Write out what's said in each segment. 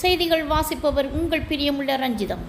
செய்திகள் வாசிப்பவர் உங்கள் பிரியமுள்ள ரஞ்சிதம்.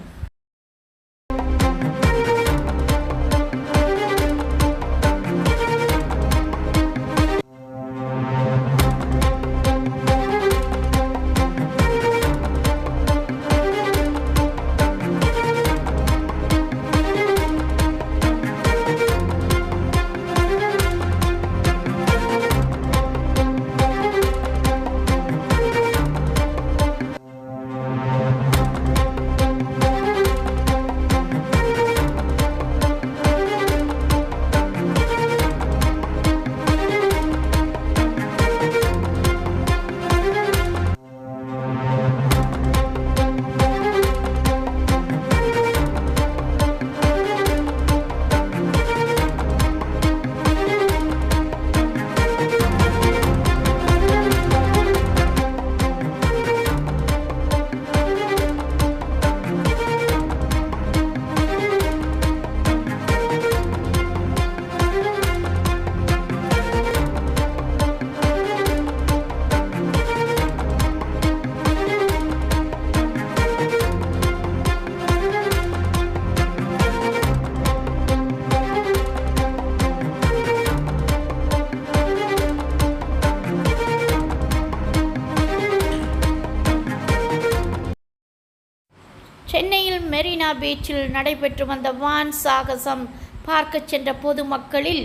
சென்னையில் மெரினா பீச்சில் நடைபெற்று வந்த வான் சாகசம் பார்க்க சென்ற பொதுமக்களில்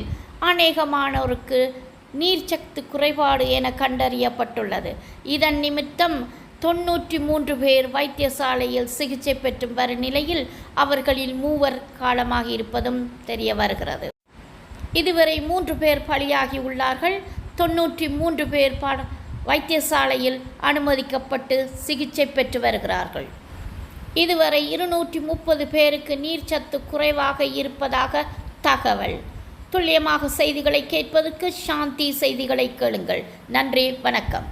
அநேகமானோருக்கு நீர்ச்சத்து குறைபாடு என கண்டறியப்பட்டுள்ளது. இதன் நிமித்தம் 93 பேர் வைத்தியசாலையில் சிகிச்சை பெற்று வரும் நிலையில் அவர்களில் 3 காலமாகி இருப்பதும் தெரிய வருகிறது. இதுவரை 3 பேர் பலியாகி உள்ளார்கள். 93 பேர் வைத்தியசாலையில் அனுமதிக்கப்பட்டு சிகிச்சை பெற்று வருகிறார்கள். இதுவரை 230 பேருக்கு நீர்ச்சத்து குறைவாக இருப்பதாக தகவல். துல்லியமாக செய்திகளை கேட்பதற்கு சாந்தி செய்திகளை கேளுங்கள். நன்றி, வணக்கம்.